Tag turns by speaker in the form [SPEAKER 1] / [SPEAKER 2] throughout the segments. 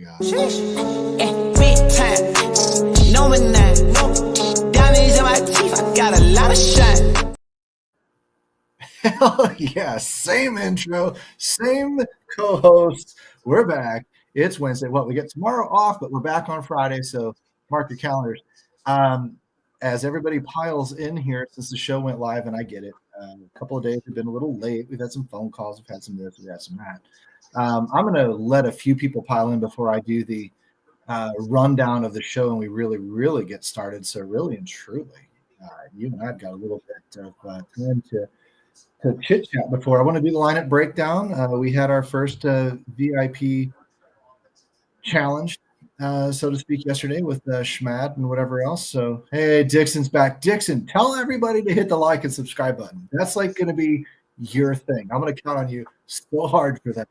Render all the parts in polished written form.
[SPEAKER 1] God.
[SPEAKER 2] Big time. No man, no diamonds in my teeth. I got a lot of shine.
[SPEAKER 1] Hell yeah. Same intro, same co-hosts. We're back. It's Wednesday. We get tomorrow off, but we're back on Friday. So mark your calendars. As everybody piles in here since the show went live, and I get it. A couple of days have been a little late. We've had some phone calls. We've had some this. We've had some that. I'm going to let a few people pile in before I do the rundown of the show and we really get started. So really and truly, you and I've got a little bit of time to chit chat before I want to do the lineup breakdown. We had our first VIP challenge, so to speak, yesterday with Schmad and whatever else. So, hey, Dixon's back. Dixon, tell everybody to hit the like and subscribe button. That's like going to be your thing. I'm going to count on you so hard for that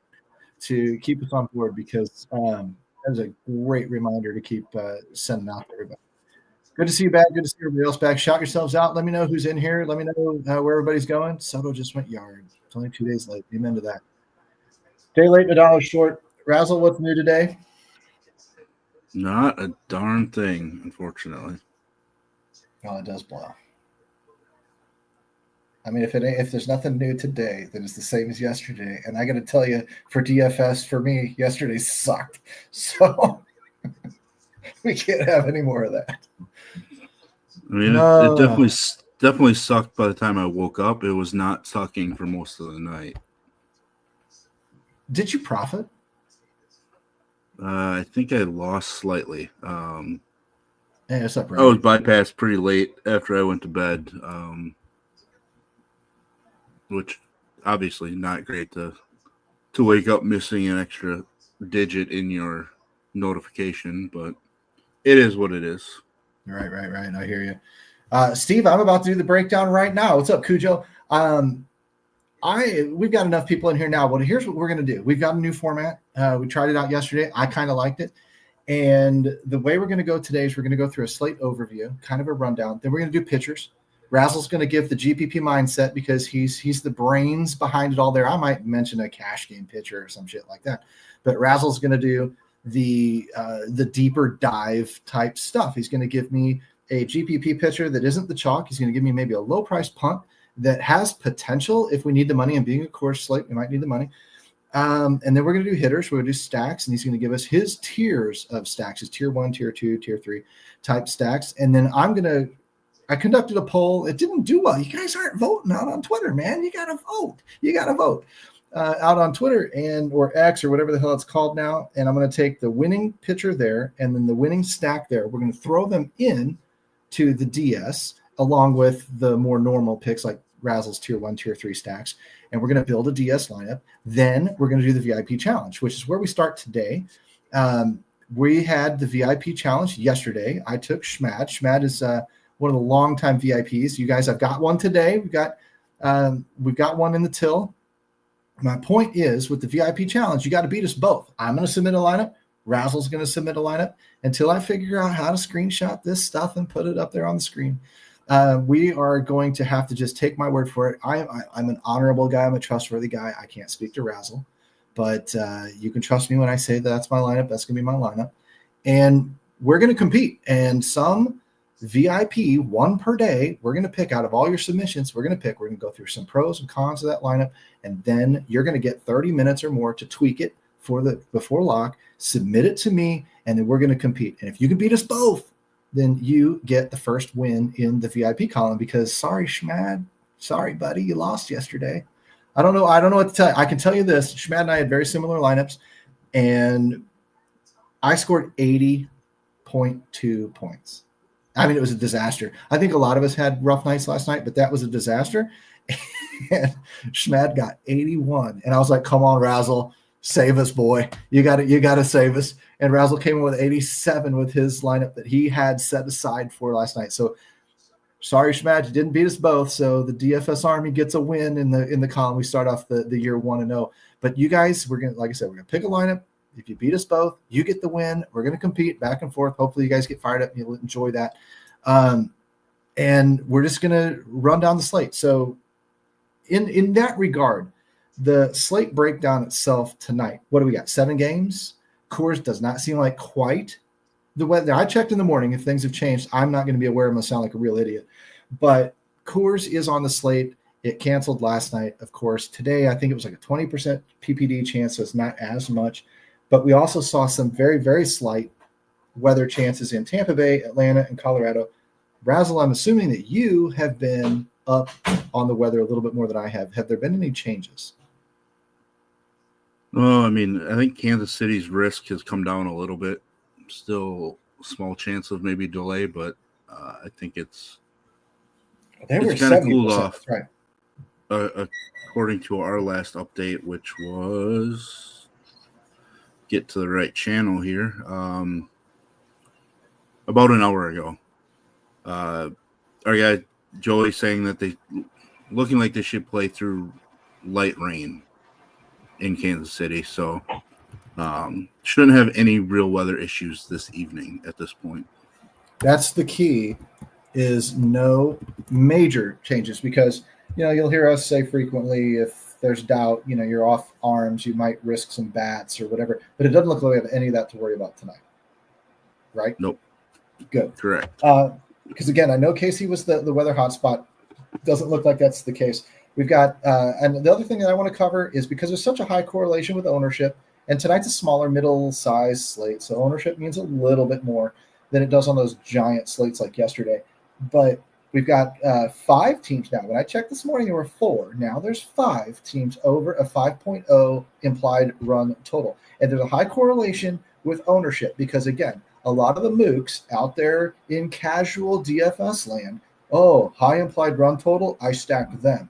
[SPEAKER 1] to keep us on board because that is a great reminder to keep sending out to everybody. Good to see you back. Good to see everybody else back. Shout yourselves out. Let me know who's in here. Let me know where everybody's going. Soto just went yard. It's only 2 days late. Amen to that. Day late, $1 short. Razzle, what's new today?
[SPEAKER 3] Not a darn thing, unfortunately.
[SPEAKER 1] Oh, it does blow. I mean, if there's nothing new today, then it's the same as yesterday. And I got to tell you, for DFS, for me, yesterday sucked. So we can't have any more of that.
[SPEAKER 3] I mean, it definitely sucked by the time I woke up. It was not sucking for most of the night.
[SPEAKER 1] Did you profit?
[SPEAKER 3] I think I lost slightly.
[SPEAKER 1] Yeah, it's up, right?
[SPEAKER 3] I was bypassed pretty late after I went to bed, which obviously not great to wake up missing an extra digit in your notification, but it is what it is.
[SPEAKER 1] Right. I hear you. Steve, I'm about to do the breakdown right now. What's up, Cujo? We've got enough people in here now. Well, here's what we're going to do. We've got a new format. We tried it out yesterday. I kind of liked it. And the way we're going to go today is we're going to go through a slate overview, kind of a rundown. Then we're going to do pitchers. Razzle's going to give the GPP mindset because he's the brains behind it all there. I might mention a cash game pitcher or some shit like that. But Razzle's going to do the deeper dive type stuff. He's going to give me a GPP pitcher that isn't the chalk. He's going to give me maybe a low price punt that has potential if we need the money, and being a course slate, we might need the money. And then we're going to do hitters. We're going to do stacks, and he's going to give us his tiers of stacks, his tier 1, tier 2, tier 3 type stacks. And then I conducted a poll. It didn't do well. You guys aren't voting out on Twitter, man. You got to vote. Out on Twitter or X or whatever the hell it's called now. And I'm going to take the winning pitcher there and then the winning stack there. We're going to throw them in to the DS along with the more normal picks like Razzle's tier 1, tier 3 stacks. And we're going to build a DS lineup. Then we're going to do the VIP challenge, which is where we start today. We had the VIP challenge yesterday. I took Schmad. Schmad is one of the longtime VIPs. You guys, I've got one today. We've got one in the till. My point is, with the VIP challenge, you got to beat us both. I'm going to submit a lineup. Razzle's going to submit a lineup until I figure out how to screenshot this stuff and put it up there on the screen. We are going to have to just take my word for it. I'm an honorable guy. I'm a trustworthy guy. I can't speak to Razzle, but you can trust me when I say that's my lineup. That's going to be my lineup. And we're going to compete. And some VIP, one per day, we're going to pick out of all your submissions. We're going to go through some pros and cons of that lineup. And then you're going to get 30 minutes or more to tweak it before lock, submit it to me, and then we're going to compete. And if you can beat us both, then you get the first win in the VIP column because sorry, Schmad. Sorry, buddy. You lost yesterday. I don't know what to tell you. I can tell you this. Schmad and I had very similar lineups, and I scored 80.2 points. I mean, it was a disaster. I think a lot of us had rough nights last night, but that was a disaster. And Schmad got 81. And I was like, come on, Razzle. Save us, boy. You got to save us. And Razzle came in with 87 with his lineup that he had set aside for last night. So sorry, Schmad, you didn't beat us both. So the DFS Army gets a win in the column. We start off the year 1-0. But you guys, we're gonna pick a lineup. If you beat us both, you get the win. We're gonna compete back and forth. Hopefully you guys get fired up and you'll enjoy that. And we're just gonna run down the slate. So in that regard, the slate breakdown itself tonight, what do we got? 7 games. Coors does not seem like quite the weather. I checked in the morning. If things have changed, I'm not going to be aware. I'm going to sound like a real idiot. But Coors is on the slate. It canceled last night, of course. Today, I think it was like a 20% PPD chance, so it's not as much. But we also saw some very, very slight weather chances in Tampa Bay, Atlanta, and Colorado. Razzle, I'm assuming that you have been up on the weather a little bit more than I have. Have there been any changes?
[SPEAKER 3] Well, I mean, I think Kansas City's risk has come down a little bit. Still a small chance of maybe delay, but I think it's kind of cooled off.
[SPEAKER 1] That's right.
[SPEAKER 3] According to our last update, which was get to the right channel here, about an hour ago. Our guy Joey saying that they looking like they should play through light rain in Kansas City, so shouldn't have any real weather issues this evening at this point.
[SPEAKER 1] That's the key, is no major changes, because you'll hear us say frequently, if there's doubt, you're off arms, you might risk some bats or whatever, but it doesn't look like we have any of that to worry about tonight, right?
[SPEAKER 3] Nope.
[SPEAKER 1] Good.
[SPEAKER 3] Correct.
[SPEAKER 1] Because again, I know Casey was the weather hotspot. Doesn't look like that's the case. We've got, and the other thing that I want to cover is, because there's such a high correlation with ownership, and tonight's a smaller middle-sized slate, so ownership means a little bit more than it does on those giant slates like yesterday. But we've got 5 teams now. When I checked this morning, there were 4. Now there's 5 teams over a 5.0 implied run total. And there's a high correlation with ownership because, again, a lot of the mooks out there in casual DFS land, high implied run total, I stack them.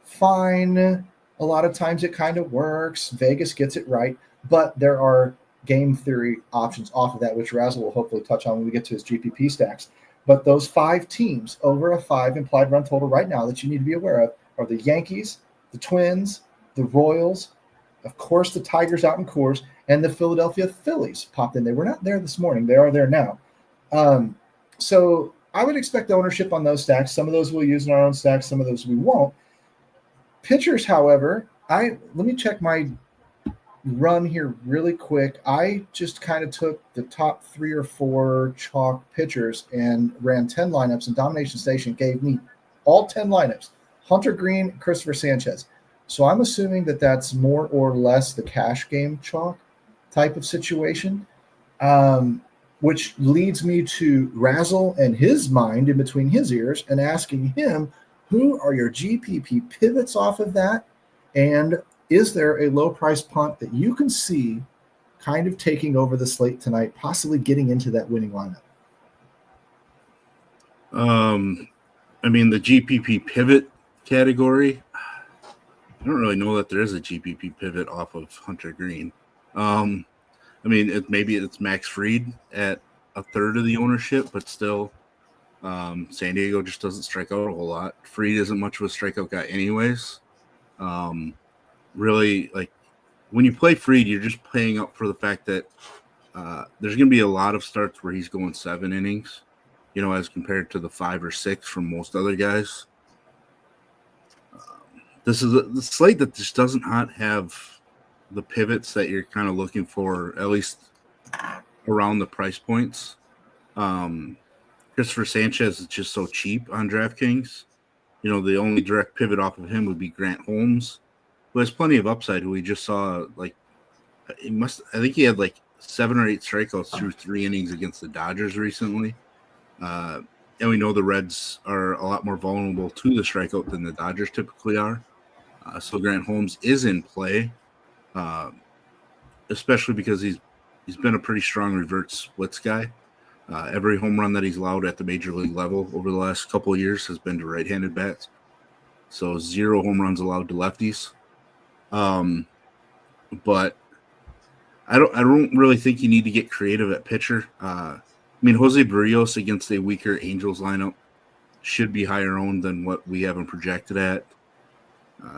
[SPEAKER 1] Fine. A lot of times it kind of works. Vegas gets it right. But there are game theory options off of that, which Razzle will hopefully touch on when we get to his GPP stacks. But those 5 teams over a 5 implied run total right now that you need to be aware of are the Yankees, the Twins, the Royals, of course the Tigers out in Coors, and the Philadelphia Phillies popped in. They were not there this morning. They are there now. So I would expect ownership on those stacks. Some of those we'll use in our own stacks. Some of those we won't. Pitchers, however, let me check my run here really quick. I just kind of took the top 3 or 4 chalk pitchers and ran 10 lineups, and Domination Station gave me all 10 lineups. Hunter Green, Christopher Sanchez. So I'm assuming that that's more or less the cash game chalk type of situation, which leads me to Razzle and his mind in between his ears and asking him, who are your GPP pivots off of that? And is there a low price punt that you can see kind of taking over the slate tonight, possibly getting into that winning lineup?
[SPEAKER 3] I mean, the GPP pivot category, I don't really know that there is a GPP pivot off of Hunter Green. I mean, maybe it's Max Fried at a third of the ownership, but still, San Diego just doesn't strike out a whole lot. Fried isn't much of a strikeout guy anyways. Really, like, when you play Fried, you're just playing up for the fact that there's going to be a lot of starts where he's going 7 innings, as compared to the 5 or 6 from most other guys. This is the slate that just doesn't have the pivots that you're kind of looking for, at least around the price points. Christopher Sanchez is just so cheap on DraftKings. The only direct pivot off of him would be Grant Holmes, who has plenty of upside, who we just saw, I think he had 7 or 8 strikeouts through 3 innings against the Dodgers recently. And we know the Reds are a lot more vulnerable to the strikeout than the Dodgers typically are. So Grant Holmes is in play, especially because he's been a pretty strong revert splits guy. Every home run that he's allowed at the major league level over the last couple of years has been to right-handed bats. So 0 home runs allowed to lefties. But I don't really think you need to get creative at pitcher. Jose Barrios against a weaker Angels lineup should be higher owned than what we have him projected at.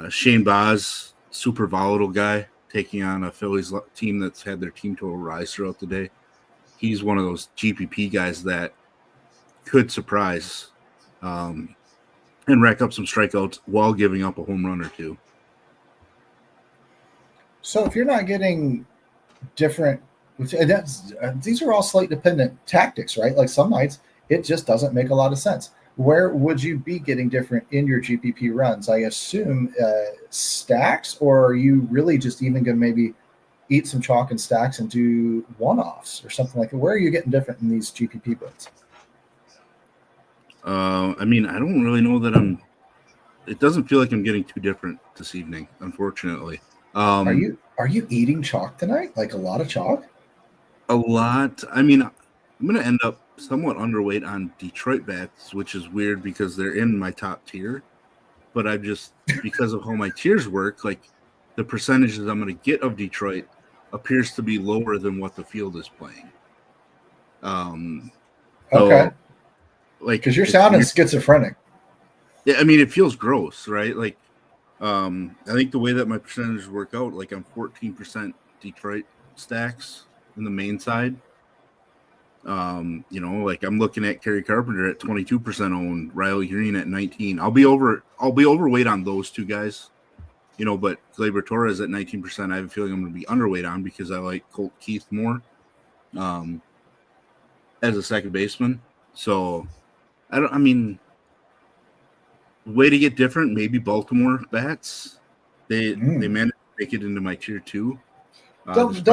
[SPEAKER 3] Shane Baz, super volatile guy, taking on a Phillies team that's had their team total rise throughout the day. He's one of those GPP guys that could surprise and rack up some strikeouts while giving up a home run or 2.
[SPEAKER 1] So if you're not getting different These are all slate dependent tactics, right? Like some nights it just doesn't make a lot of sense. Where would you be getting different in your GPP runs? I assume stacks, or are you really just even going to maybe eat some chalk and stacks and do one-offs or something like that? Where are you getting different in these GPP builds?
[SPEAKER 3] I mean, I don't really know that it doesn't feel like I'm getting too different this evening, unfortunately.
[SPEAKER 1] Are you eating chalk tonight? Like a lot of chalk?
[SPEAKER 3] A lot. I mean, I'm going to end up somewhat underweight on Detroit bats, which is weird because they're in my top tier. But I just, because of how my tiers work, like the percentages I'm going to get of Detroit appears to be lower than what the field is playing.
[SPEAKER 1] Okay.
[SPEAKER 3] Like,
[SPEAKER 1] because you're sounding schizophrenic.
[SPEAKER 3] Yeah, I mean, it feels gross, right? Like, I think the way that my percentages work out, like I'm 14% Detroit stacks in the main side. Like I'm looking at Kerry Carpenter at 22% owned, Riley Green at 19. I'll be overweight on those two guys, but Gleyber Torres at 19%. I have a feeling I'm going to be underweight on because I like Colt Keith more as a second baseman. So way to get different, maybe Baltimore bats. They managed to make it into my tier 2.
[SPEAKER 1] Don't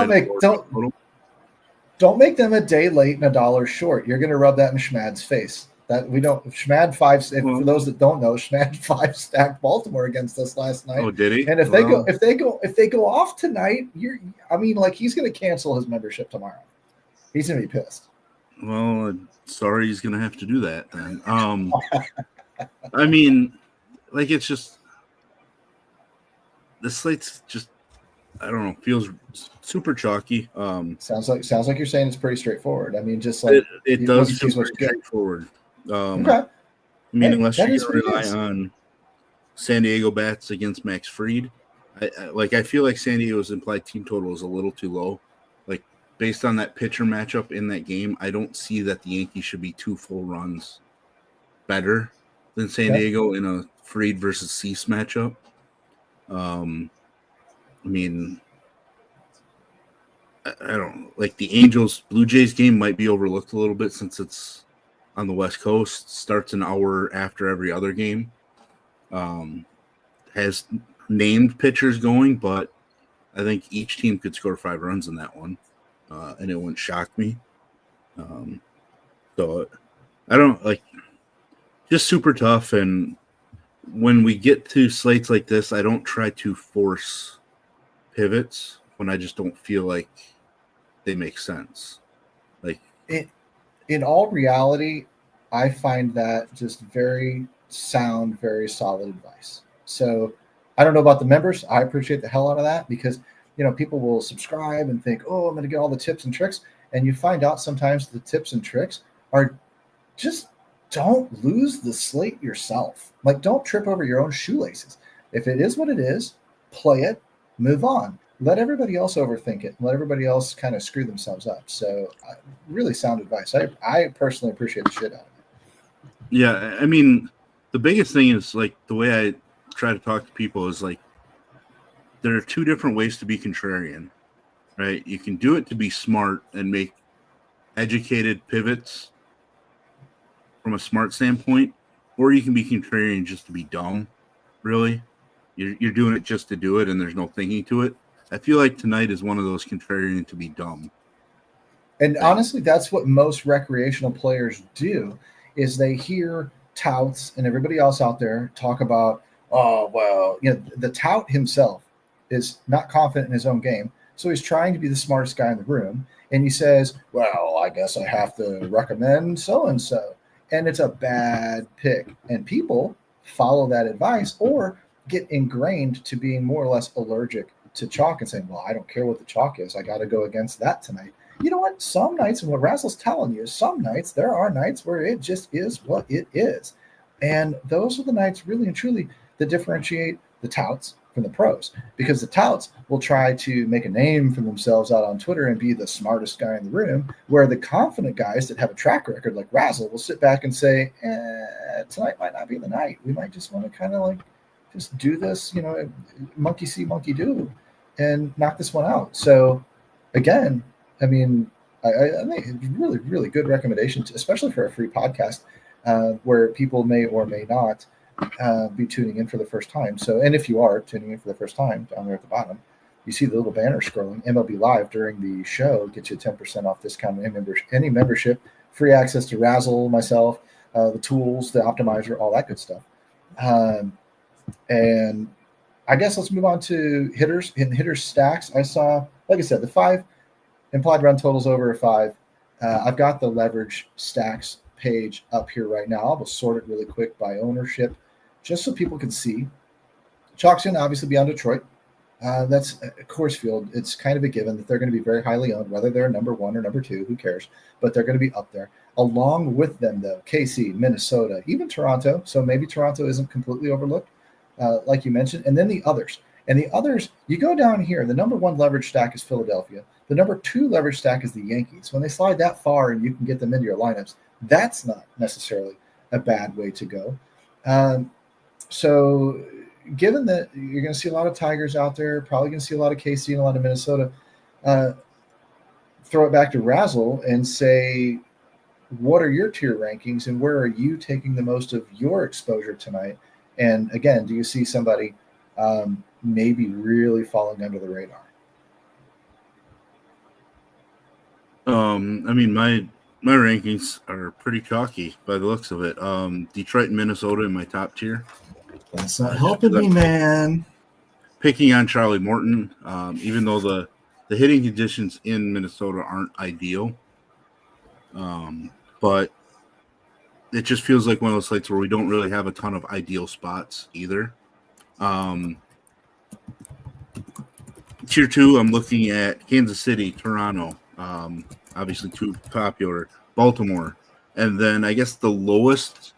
[SPEAKER 1] make them a day late and $1 short. You're going to rub that in Schmad's face. That we don't. Schmad 5. For those that don't know, Schmad 5 stacked Baltimore against us last night.
[SPEAKER 3] Oh, did he?
[SPEAKER 1] And if they go off tonight, he's going to cancel his membership tomorrow. He's going to be pissed.
[SPEAKER 3] Well, sorry, he's going to have to do that then. I mean, like it's just the slate's just, I don't know, feels super chalky.
[SPEAKER 1] Sounds like you're saying it's pretty straightforward. I mean, just like
[SPEAKER 3] it does feel pretty straightforward. Okay. I mean, unless you're going to rely on San Diego bats against Max Fried, I feel like San Diego's implied team total is a little too low. Like based on that pitcher matchup in that game, I don't see that the Yankees should be 2 full runs better than San Diego in a Fried versus Cease matchup. I mean, I don't like the Angels Blue Jays game might be overlooked a little bit since it's on the West Coast, starts an hour after every other game. Has named pitchers going, but I think each team could score 5 runs in that one, and it wouldn't shock me. So I don't like. Just super tough, and when we get to slates like this, I don't try to force pivots when I just don't feel like they make sense. Like
[SPEAKER 1] in all reality, I find that just very sound, very solid advice. So I don't know about the members. I appreciate the hell out of that because people will subscribe and think, oh, I'm going to get all the tips and tricks, and you find out sometimes the tips and tricks are just. Don't lose the slate yourself. Like, don't trip over your own shoelaces. If it is what it is, play it, move on. Let everybody else overthink it. Let everybody else kind of screw themselves up. So, really sound advice. I personally appreciate the shit out of it.
[SPEAKER 3] Yeah, I mean, the biggest thing is, like, the way I try to talk to people is, like, there are 2 different ways to be contrarian, right? You can do it to be smart and make educated pivots from a smart standpoint, or you can be contrarian just to be dumb. Really, you're doing it just to do it, and there's no thinking to it. I feel like tonight is one of those contrarian to be dumb.
[SPEAKER 1] And honestly, that's what most recreational players do. Is they hear touts and everybody else out there talk about, oh well, the tout himself is not confident in his own game, so he's trying to be the smartest guy in the room, and he says, well, I guess I have to recommend so and so. And it's a bad pick. And people follow that advice or get ingrained to being more or less allergic to chalk and saying, well, I don't care what the chalk is. I got to go against that tonight. You know what? Some nights, and what Razzle's telling you, there are nights where it just is what it is. And those are the nights really and truly that differentiate the touts from the pros, because the touts will try to make a name for themselves out on Twitter and be the smartest guy in the room, where the confident guys that have a track record like Razzle will sit back and say, tonight might not be the night. We might just want to kind of like just do this, monkey see, monkey do, and knock this one out. So again, I mean, I think it's really, really good recommendations, especially for a free podcast where people may or may not be tuning in for the first time. So, and if you are tuning in for the first time, down there at the bottom, you see the little banner scrolling. MLB Live during the show gets you 10% off discount on any membership, free access to Razzle, myself, the tools, the optimizer, all that good stuff. And I guess let's move on to hitters. In hitters stacks, I saw, like I said, the 5 implied run totals over 5. I've got the leverage stacks page up here right now. I'll sort it really quick by ownership, just so people can see. Chalk's going to obviously be on Detroit. That's a Coors Field. It's kind of a given that they're going to be very highly owned, whether they're number 1 or number 2, who cares? But they're going to be up there. Along with them, though, KC, Minnesota, even Toronto. So maybe Toronto isn't completely overlooked, like you mentioned. And then the others. And the others, you go down here, the number 1 leverage stack is Philadelphia. The number 2 leverage stack is the Yankees. When they slide that far and you can get them into your lineups, that's not necessarily a bad way to go. So given that you're going to see a lot of Tigers out there, probably going to see a lot of KC and a lot of Minnesota, throw it back to Razzle and say, what are your tier rankings and where are you taking the most of your exposure tonight? And again, do you see somebody maybe really falling under the radar?
[SPEAKER 3] I mean, my rankings are pretty chalky by the looks of it. Detroit and Minnesota in my top tier.
[SPEAKER 1] That's not helping me, man.
[SPEAKER 3] Picking on Charlie Morton, even though the hitting conditions in Minnesota aren't ideal. But it just feels like one of those sites where we don't really have a ton of ideal spots either. Tier 2, I'm looking at Kansas City, Toronto, obviously too popular, Baltimore. And then I guess the lowest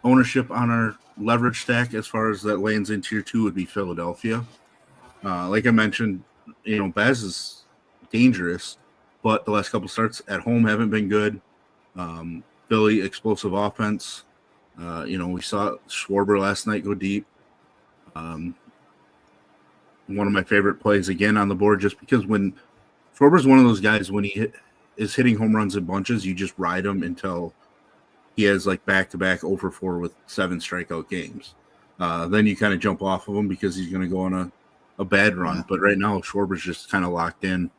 [SPEAKER 3] ownership on our leverage stack as far as that lands in Tier 2 would be Philadelphia. Like I mentioned, Bez is dangerous, but the last couple starts at home haven't been good. Philly, explosive offense. We saw Schwarber last night go deep. One of my favorite plays again on the board, just because when Schwarber's one of those guys, when he is hitting home runs in bunches, you just ride him until he has like back-to-back 0-for-4 with 7 strikeout games. Then you kind of jump off of him because he's going to go on a bad run. Yeah. But right now, Schwarber's just kind of locked in.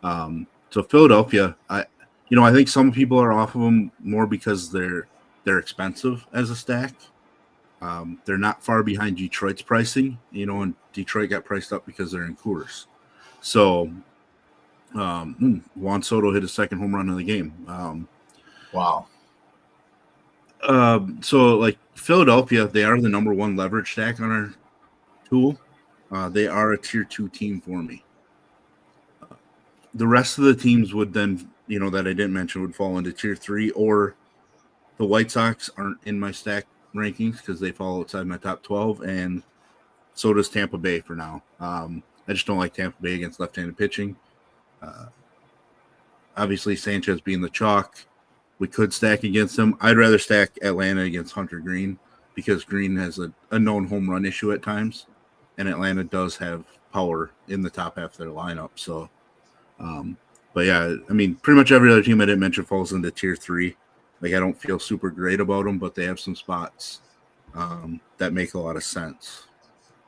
[SPEAKER 3] So Philadelphia, I think some people are off of them more because they're expensive as a stack. They're not far behind Detroit's pricing, and Detroit got priced up because they're in Coors. So Juan Soto hit his second home run of the game.
[SPEAKER 1] Wow.
[SPEAKER 3] So like Philadelphia, they are the number 1 leverage stack on our tool. They are a Tier 2 team for me. The rest of the teams would then, that I didn't mention, would fall into Tier 3, or the White Sox aren't in my stack rankings because they fall outside my top 12, and so does Tampa Bay for now. I just don't like Tampa Bay against left-handed pitching. Obviously, Sanchez being the chalk, we could stack against him. I'd rather stack Atlanta against Hunter Green because Green has a known home run issue at times, and Atlanta does have power in the top half of their lineup. So, but yeah, I mean, pretty much every other team I didn't mention falls into Tier 3. Like, I don't feel super great about them, but they have some spots that make a lot of sense.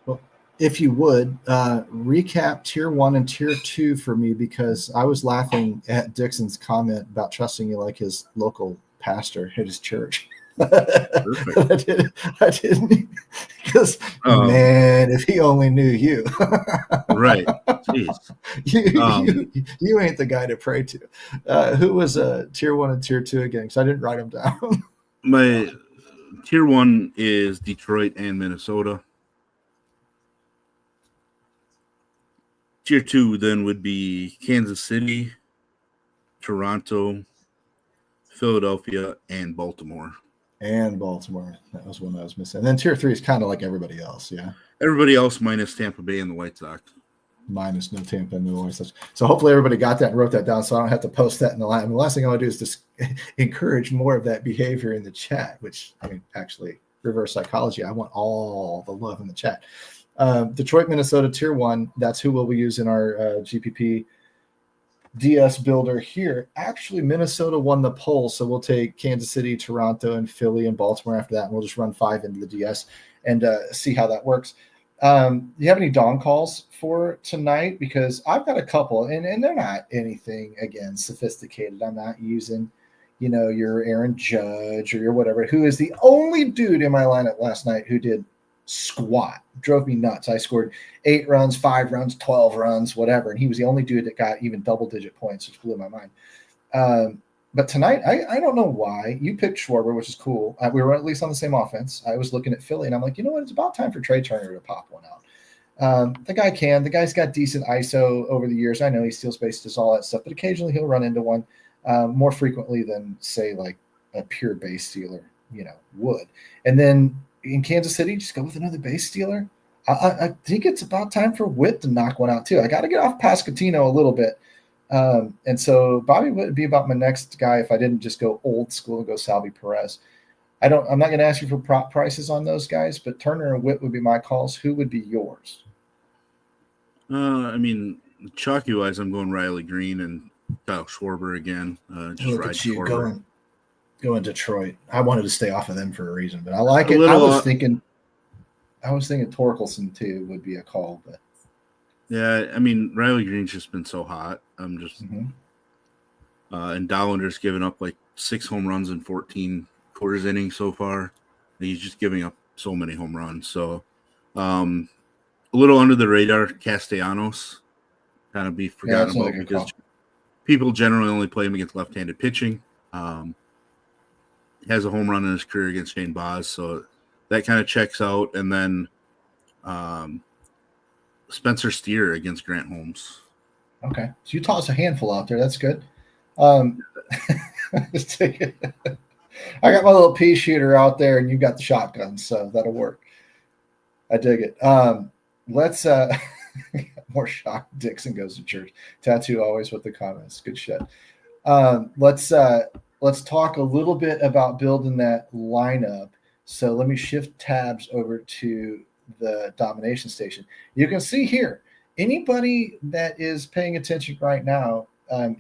[SPEAKER 1] Well, if you would, recap Tier 1 and Tier 2 for me, because I was laughing at Dixon's comment about trusting you like his local pastor at his church. I didn't, because man, if he only knew you.
[SPEAKER 3] Right. Jeez.
[SPEAKER 1] You ain't the guy to pray to. Who was Tier 1 and Tier 2 again? Because I didn't write them down.
[SPEAKER 3] My Tier 1 is Detroit and Minnesota. Tier 2 then would be Kansas City, Toronto, Philadelphia, and Baltimore.
[SPEAKER 1] And Baltimore. That was one I was missing. And then Tier 3 is kind of like everybody else, yeah?
[SPEAKER 3] Everybody else minus Tampa Bay and the White Sox.
[SPEAKER 1] Minus no Tampa and no White Sox. So hopefully everybody got that and wrote that down so I don't have to post that in the line. The last thing I want to do is just encourage more of that behavior in the chat, which, I mean, actually, reverse psychology. I want all the love in the chat. Detroit, Minnesota, Tier 1. That's who we'll use in our GPP DS builder here. Actually, Minnesota won the poll, so we'll take Kansas City, Toronto, and Philly and Baltimore after that, and we'll just run 5 into the DS and see how that works. Do you have any dawn calls for tonight? Because I've got a couple, and they're not anything, again, sophisticated. I'm not using, your Aaron Judge or your whatever, who is the only dude in my lineup last night who did squat. Drove me nuts. I scored 8 runs, 5 runs, 12 runs, whatever, and he was the only dude that got even double-digit points, which blew my mind. But tonight, I don't know why. You picked Schwarber, which is cool. We were at least on the same offense. I was looking at Philly, and I'm like, you know what? It's about time for Trey Turner to pop one out. The guy's got decent ISO over the years. I know he steals base, does all that stuff, but occasionally he'll run into one more frequently than, say, like a pure base stealer, would. And then in Kansas City, just go with another base stealer. I think it's about time for Witt to knock one out, too. I got to get off Pasquantino a little bit. And so Bobby would be about my next guy if I didn't just go old school and go Salvi Perez. I'm not going to ask you for prop prices on those guys, but Turner and Witt would be my calls. Who would be yours?
[SPEAKER 3] Chalky wise, I'm going Riley Green and Kyle Schwarber again. Just
[SPEAKER 1] Look
[SPEAKER 3] ride
[SPEAKER 1] at you
[SPEAKER 3] Schwarber.
[SPEAKER 1] going Detroit. I wanted to stay off of them for a reason, but I like it. I was thinking Torkelson too would be a call, but.
[SPEAKER 3] Yeah, Riley Green's just been so hot. I'm just and Dollander's given up like 6 home runs in 14 quarters innings so far. He's just giving up so many home runs. So a little under the radar, Castellanos kind of be forgotten about because people generally only play him against left-handed pitching. He has a home run in his career against Shane Baz, so that kind of checks out. And then Spencer Steer against Grant Holmes.
[SPEAKER 1] Okay. So you toss a handful out there. That's good. Just take it. I got my little pea shooter out there, and you got the shotgun, so that'll work. I dig it. Let's more shock. Dixon goes to church. Tattoo always with the comments. Good shit. Let's talk a little bit about building that lineup. So let me shift tabs over to the domination station. You can see here, anybody that is paying attention right now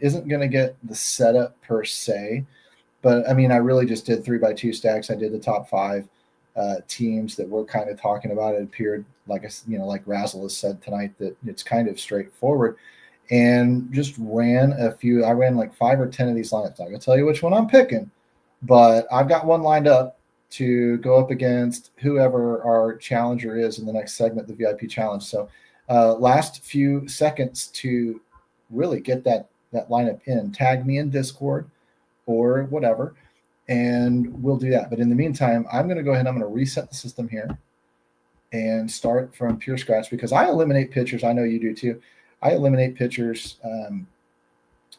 [SPEAKER 1] isn't going to get the setup per se, but I really just did 3x2 stacks. I did the top 5 teams that we're kind of talking about. It appeared like Razzle has said tonight that it's kind of straightforward, and just ran a few. I ran like 5 or 10 of these lineups. I'm going to tell you which one I'm picking, but I've got one lined up to go up against whoever our challenger is in the next segment, the VIP challenge. So last few seconds to really get that lineup in. Tag me in Discord or whatever, and we'll do that. But in the meantime, I'm going to go ahead and I'm going to reset the system here and start from pure scratch because I eliminate pitchers. I know you do too. I eliminate pitchers.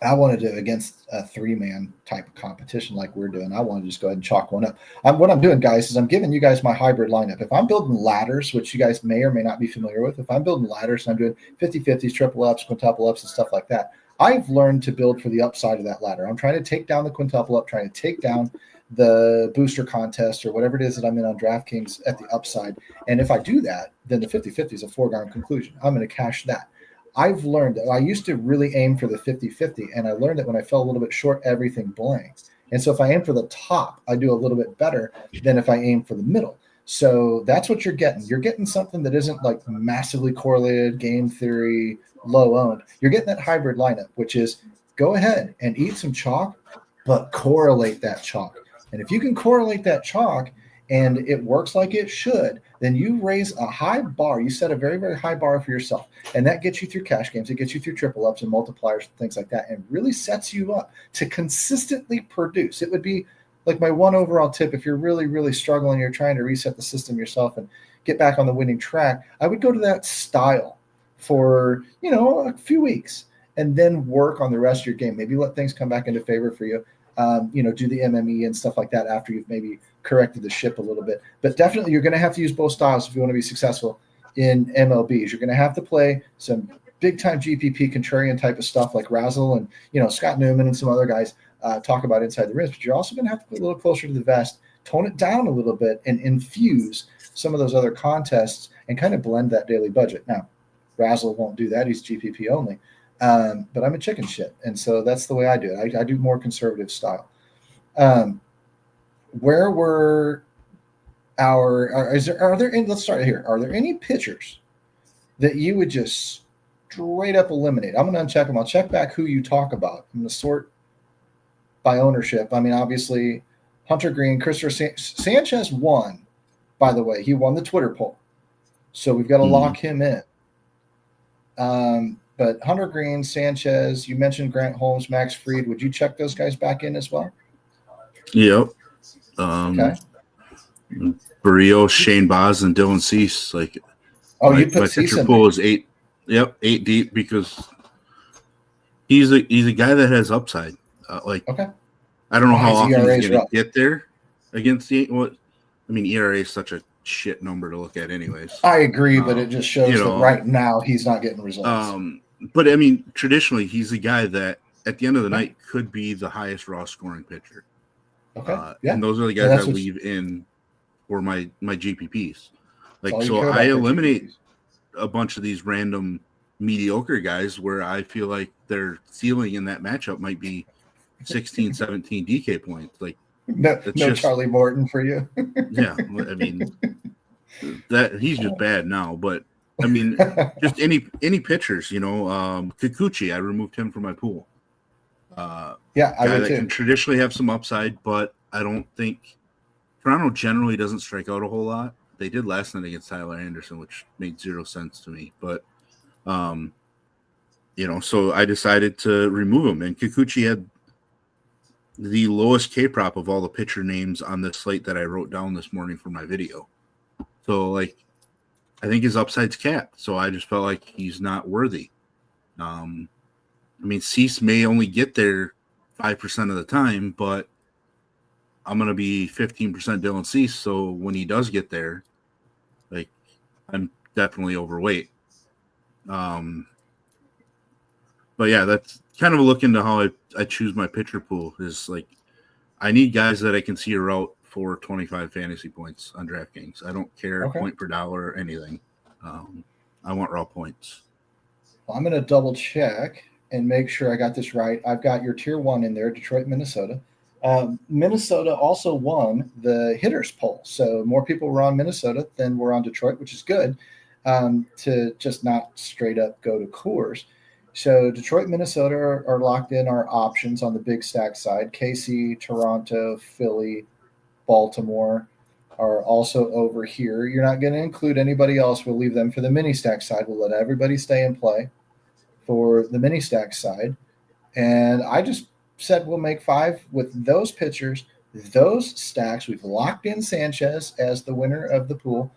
[SPEAKER 1] I want to do against a 3-man type of competition like we're doing. I want to just go ahead and chalk one up. What I'm doing, guys, is I'm giving you guys my hybrid lineup. If I'm building ladders, which you guys may or may not be familiar with, if I'm building ladders and I'm doing 50-50s, triple ups, quintuple ups, and stuff like that, I've learned to build for the upside of that ladder. I'm trying to take down the quintuple up, trying to take down the booster contest or whatever it is that I'm in on DraftKings at the upside. And if I do that, then the 50-50 is a foregone conclusion. I'm going to cash that. I've learned that I used to really aim for the 50-50, and I learned that when I fell a little bit short, everything blanks. And so if I aim for the top, I do a little bit better than if I aim for the middle. So that's what you're getting. You're getting something that isn't like massively correlated, game theory, low owned. You're getting that hybrid lineup, which is go ahead and eat some chalk, but correlate that chalk. And if you can correlate that chalk and it works like it should, then you raise a high bar. You set a very, very high bar for yourself. And that gets you through cash games. It gets you through triple ups and multipliers and things like that, and really sets you up to consistently produce. It would be like my one overall tip. If you're really, really struggling, you're trying to reset the system yourself and get back on the winning track, I would go to that style for, a few weeks and then work on the rest of your game. Maybe let things come back into favor for you. Do the MME and stuff like that after you've maybe corrected the ship a little bit. But definitely you're going to have to use both styles if you want to be successful in MLBs. You're going to have to play some big-time GPP contrarian type of stuff like Razzle and, Scott Newman and some other guys talk about inside the rims. But you're also going to have to put a little closer to the vest, tone it down a little bit, and infuse some of those other contests and kind of blend that daily budget. Now, Razzle won't do that. He's GPP only. But I'm a chicken shit, and so that's the way I do it. I do more conservative style. Where were are there any, let's start here. Are there any pitchers that you would just straight up eliminate? I'm going to uncheck them. I'll check back who you talk about. I'm going to sort by ownership. I mean, obviously, Hunter Green, Christopher Sanchez won, by the way. He won the Twitter poll. So we've got to lock him in. But Hunter Green, Sanchez, you mentioned Grant Holmes, Max Fried. Would you check those guys back in as well?
[SPEAKER 3] Yep.
[SPEAKER 1] Okay.
[SPEAKER 3] Barrios, Shane Baz, and Dylan Cease. Like,
[SPEAKER 1] you put
[SPEAKER 3] my
[SPEAKER 1] Cease
[SPEAKER 3] pitcher
[SPEAKER 1] in
[SPEAKER 3] pool
[SPEAKER 1] there.
[SPEAKER 3] is 8. Yep, 8 deep because he's a guy that has upside.
[SPEAKER 1] Okay.
[SPEAKER 3] I don't know how often
[SPEAKER 1] ERAs
[SPEAKER 3] he's going to get there against the. ERA is such a shit number to look at, anyways.
[SPEAKER 1] I agree, but it just shows that right now he's not getting results.
[SPEAKER 3] But I mean, traditionally, he's a guy that at the end of the night could be the highest raw scoring pitcher.
[SPEAKER 1] Okay.
[SPEAKER 3] And those are the guys I leave in for my GPPs. Like, so I eliminate a bunch of these random mediocre guys where I feel like their ceiling in that matchup might be 16, 17 DK points. Like,
[SPEAKER 1] no Charlie Morton for you.
[SPEAKER 3] Yeah, I mean, that he's just bad now. But I mean, just any pitchers, Kikuchi, I removed him from my pool.
[SPEAKER 1] I
[SPEAKER 3] guy
[SPEAKER 1] would
[SPEAKER 3] that
[SPEAKER 1] too.
[SPEAKER 3] can traditionally have some upside, but I don't think Toronto generally doesn't strike out a whole lot. They did last night against Tyler Anderson, which made 0 sense to me. But so I decided to remove him, and Kikuchi had the lowest K prop of all the pitcher names on this slate that I wrote down this morning for my video. So, like, I think his upside's capped. So I just felt like he's not worthy. I mean, Cease may only get there 5% of the time, but I'm going to be 15% Dylan Cease. So when he does get there, like, I'm definitely overweight. But yeah, that's kind of a look into how I choose my pitcher pool. Is like, I need guys that I can see a route for 25 fantasy points on DraftKings. I don't care point per dollar or anything. I want raw points.
[SPEAKER 1] Well, I'm going to double check and make sure I got this right. I've got your tier 1 in there, Detroit, Minnesota. Minnesota also won the hitters poll. So more people were on Minnesota than were on Detroit, which is good, to just not straight up go to Coors. So Detroit, Minnesota are locked in our options on the big stack side. KC, Toronto, Philly, Baltimore are also over here. You're not going to include anybody else. We'll leave them for the mini stack side. We'll let everybody stay in play for the mini stack side. And I just said we'll make 5 with those pitchers, those stacks. We've locked in Sanchez as the winner of the pool,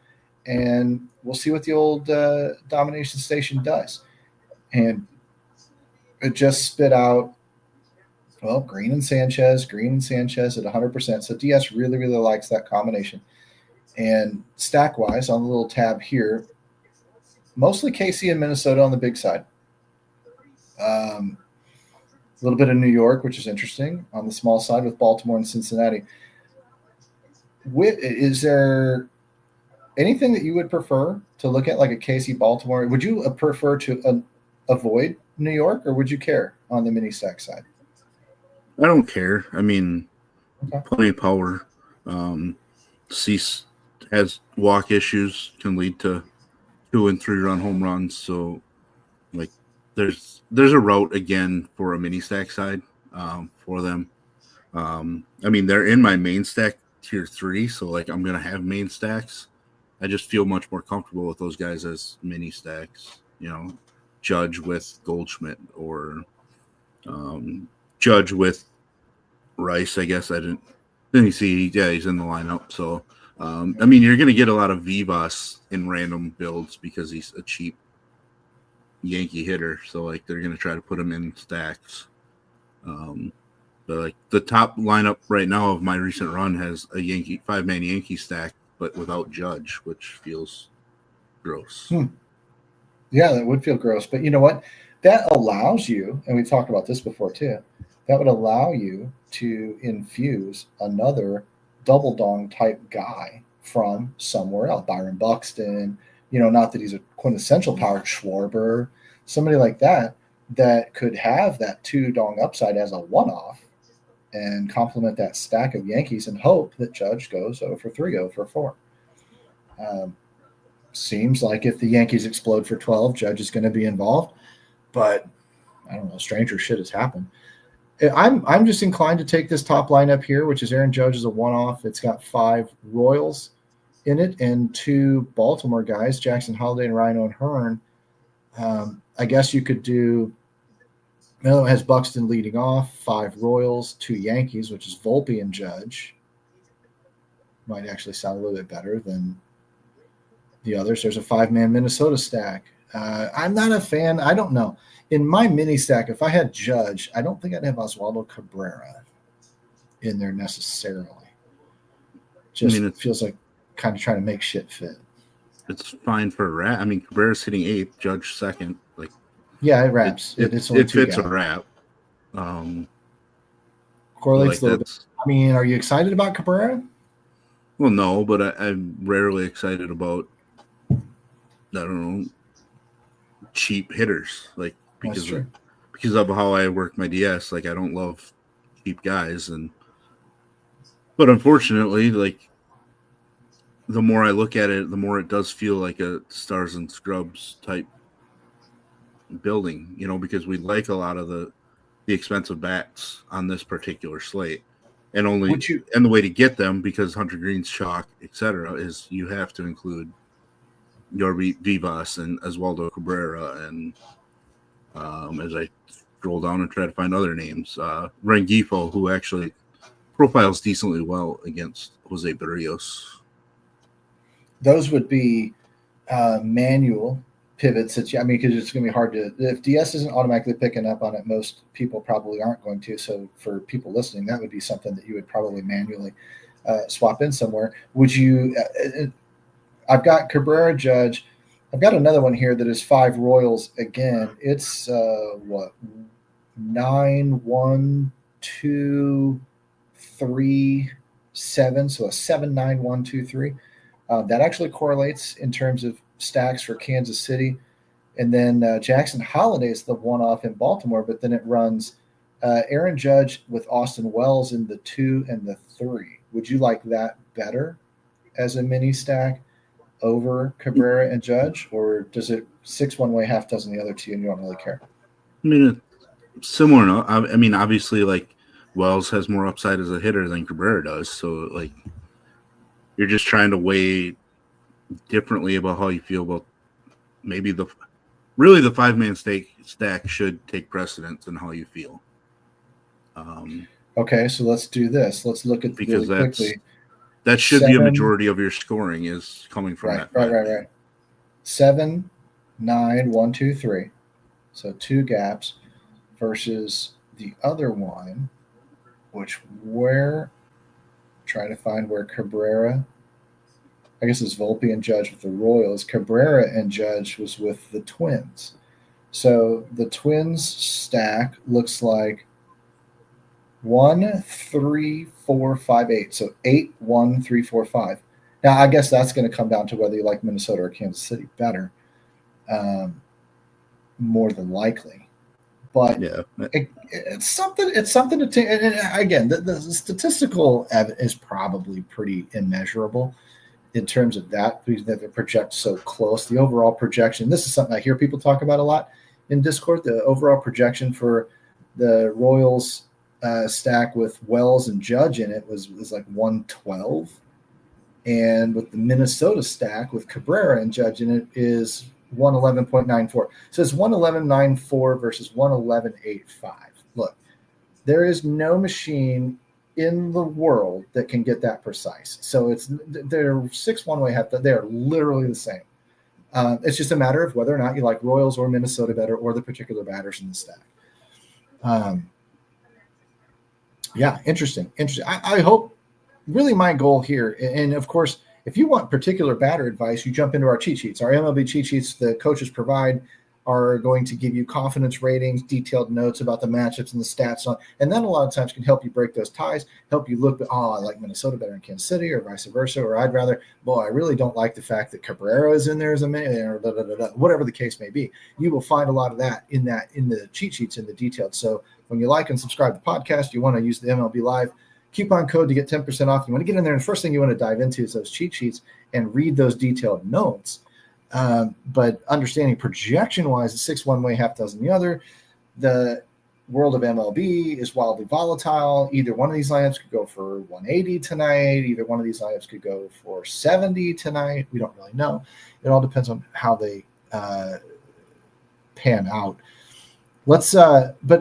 [SPEAKER 1] and we'll see what the old domination station does. And it just spit out, well, Green and Sanchez at 100%. So DS really, really likes that combination. And stack-wise, on the little tab here, mostly KC and Minnesota on the big side. A little bit of New York, which is interesting, on the small side with Baltimore and Cincinnati. Is there anything that you would prefer to look at, like a KC Baltimore? Would you prefer to avoid New York, or would you care on the mini stack side?
[SPEAKER 3] I don't care. I mean, plenty of power. Cease has walk issues, can lead to 2 and 3 run home runs. So, like, there's a route again for a mini stack side for them. I mean, they're in my main stack tier 3, so like I'm gonna have main stacks. I just feel much more comfortable with those guys as mini stacks. Judge with Goldschmidt, or Judge with Rice. I guess I didn't you see? Yeah, he's in the lineup. So I mean, you're gonna get a lot of Vivas in random builds because he's a cheap Yankee hitter. So like they're gonna try to put him in stacks. But like the top lineup right now of my recent run has a 5-man Yankee stack, but without Judge, which feels gross.
[SPEAKER 1] Yeah, that would feel gross. But you know what? That allows you, and we've talked about this before too, that would allow you to infuse another double dong type guy from somewhere else. Byron Buxton, not that he's a quintessential power, Schwarber, somebody like that. that could have that 2 dong upside as a one-off and complement that stack of Yankees and hope that Judge goes 0 for 3, 0 for 4. Seems like if the Yankees explode for 12, Judge is going to be involved, but I don't know, stranger shit has happened. I'm just inclined to take this top lineup here, which is Aaron Judge as a one-off. It's got 5 Royals in it and 2 Baltimore guys, Jackson Holliday and Ryan O'Hearn. I guess you could do – it has Buxton leading off, 5 Royals, 2 Yankees, which is Volpe and Judge. Might actually sound a little bit better than the others. There's a 5-man Minnesota stack. I'm not a fan. I don't know. In my mini stack, if I had Judge, I don't think I'd have Oswaldo Cabrera in there necessarily. It feels like kind of trying to make shit fit.
[SPEAKER 3] It's fine for a wrap. I mean, Cabrera's hitting 8th, Judge 2nd. Like,
[SPEAKER 1] yeah, it wraps.
[SPEAKER 3] It fits a wrap.
[SPEAKER 1] Correlates a little bit. I mean, are you excited about Cabrera?
[SPEAKER 3] Well, no, but I'm rarely excited about, I don't know, cheap hitters. Like, because of how I work my DS, like I don't love cheap guys, but unfortunately, like the more I look at it, the more it does feel like a stars and scrubs type building, because we like a lot of the expensive bats on this particular slate, and the way to get them, because Hunter Green's chalk, etc., is you have to include your Vivas and Oswaldo Cabrera and. As I scroll down and try to find other names, Rengifo, who actually profiles decently well against Jose Berrios.
[SPEAKER 1] Those would be manual pivots. Because it's going to be hard to. If DS isn't automatically picking up on it, most people probably aren't going to. So for people listening, that would be something that you would probably manually swap in somewhere. Would you? I've got Cabrera, Judge. I've got another one here that is 5 Royals again. It's 9, 1, 2, 3, 7. So a 7, 9, 1, 2, 3. That actually correlates in terms of stacks for Kansas City. And then Jackson Holliday is the one-off in Baltimore, but then it runs Aaron Judge with Austin Wells in the 2 and the 3. Would you like that better as a mini stack over Cabrera and Judge, or does it 6 one way, half dozen the other two, and you don't really care?
[SPEAKER 3] I mean, similar enough. I mean, obviously, like Wells has more upside as a hitter than Cabrera does, so like you're just trying to weigh differently about how you feel about maybe the 5-man stack should take precedence in how you feel.
[SPEAKER 1] Okay, so let's do this. Let's look at
[SPEAKER 3] because
[SPEAKER 1] really quickly.
[SPEAKER 3] That should be a majority of your scoring is coming from that.
[SPEAKER 1] Right. 7, 9, 1, 2, 3. So 2 gaps versus the other one, try to find where Cabrera, I guess it's Volpe and Judge with the Royals. Cabrera and Judge was with the Twins. So the Twins stack looks like 1, 3, 4, 5, 8. So 8, 1, 3, 4, 5. Now, I guess that's going to come down to whether you like Minnesota or Kansas City better, more than likely. But
[SPEAKER 3] yeah,
[SPEAKER 1] it's something. It's something to take. And again, the statistical is probably pretty immeasurable in terms of that, because they project so close. The overall projection. This is something I hear people talk about a lot in Discord. The overall projection for the Royals stack with Wells and Judge in it was like 112, and with the Minnesota stack with Cabrera and Judge in it is 111.94. So it's 111.94 versus 111.85. Look, there is no machine in the world that can get that precise. So they're 6 one way, half. They are literally the same. It's just a matter of whether or not you like Royals or Minnesota better, or the particular batters in the stack. Yeah, interesting. I hope, really my goal here, and of course, if you want particular batter advice, you jump into our cheat sheets. Our MLB cheat sheets, the coaches provide are going to give you confidence ratings, detailed notes about the matchups and the stats on, and then a lot of times can help you break those ties, help you look, I like Minnesota better than Kansas City, or vice versa, or I really don't like the fact that Cabrera is in there as a man, or whatever the case may be. You will find a lot of that in the cheat sheets, in the detailed. So when you like and subscribe to the podcast, you want to use the MLB Live coupon code to get 10% off. You want to get in there, and the first thing you want to dive into is those cheat sheets and read those detailed notes. But understanding projection-wise, the 6 one way, half dozen the other. The world of MLB is wildly volatile. Either one of these lineups could go for 180 tonight. Either one of these lineups could go for 70 tonight. We don't really know. It all depends on how they pan out. But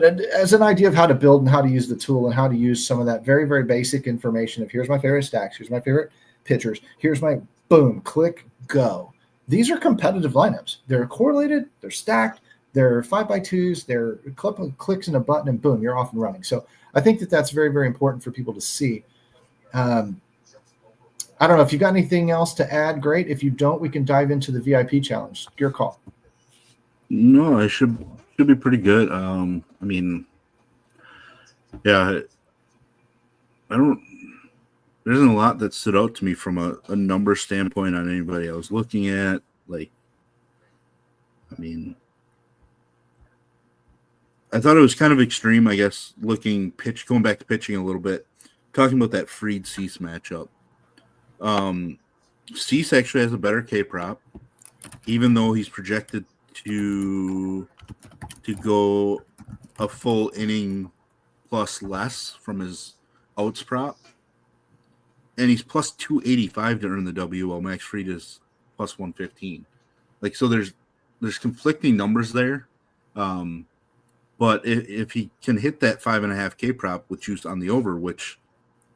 [SPEAKER 1] as an idea of how to build and how to use the tool and how to use some of that very, very basic information of here's my favorite stacks, here's my favorite pitchers, here's my boom, click, go. These are competitive lineups. They're correlated, they're stacked, they're 5x2s, they're a couple of clicks and a button, and boom, you're off and running. So I think that that's very, very important for people to see. I don't know if you got anything else to add. Great. If you don't, we can dive into the VIP challenge. Your call.
[SPEAKER 3] No, I should be pretty good. There isn't a lot that stood out to me from a number standpoint on anybody I was looking at. I thought it was kind of extreme, I guess, going back to pitching a little bit, talking about that Fried-Cease matchup. Cease actually has a better K prop, even though he's projected to go a full inning plus less from his outs prop. And he's plus 285 to earn the W, while Max Fried is plus 115. So there's conflicting numbers there. But if he can hit that 5.5 K prop with juice on the over, which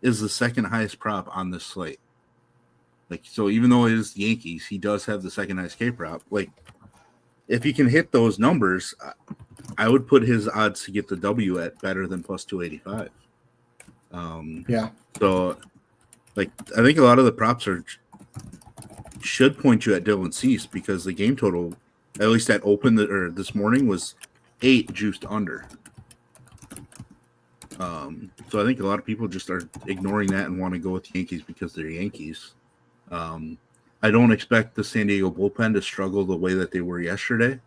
[SPEAKER 3] is the second highest prop on this slate. So even though it is the Yankees, he does have the second highest K prop. If he can hit those numbers, I would put his odds to get the W at better than plus 285. So I think a lot of the props should point you at Dylan Cease, because the game total, at least at open this morning, was 8 juiced under. So I think a lot of people just are ignoring that and want to go with the Yankees because they're Yankees. I don't expect the San Diego bullpen to struggle the way that they were yesterday.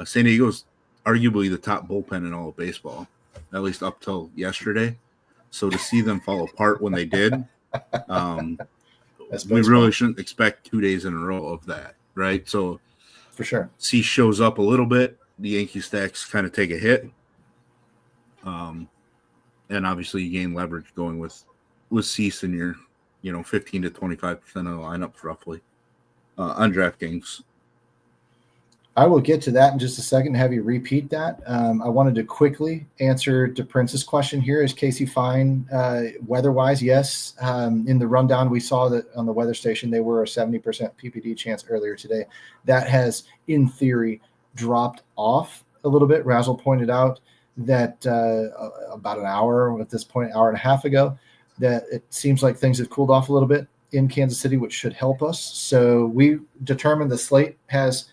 [SPEAKER 3] San Diego's arguably the top bullpen in all of baseball, at least up till yesterday. So to see them fall apart when they did, we really shouldn't expect 2 days in a row of that, right? So
[SPEAKER 1] for sure,
[SPEAKER 3] Cease shows up a little bit. The Yankee stacks kind of take a hit. And obviously you gain leverage going with Cease in your 15 to 25% of the lineups roughly on DraftKings.
[SPEAKER 1] I will get to that in just a second and have you repeat that. I wanted to quickly answer DePrince's question here. Is Casey fine weather-wise? Yes. In the rundown, we saw that on the weather station, they were a 70% PPD chance earlier today. That has, in theory, dropped off a little bit. Razzle pointed out that about an hour, at this point, hour and a half ago, that it seems like things have cooled off a little bit in Kansas City, which should help us. So we determined the slate has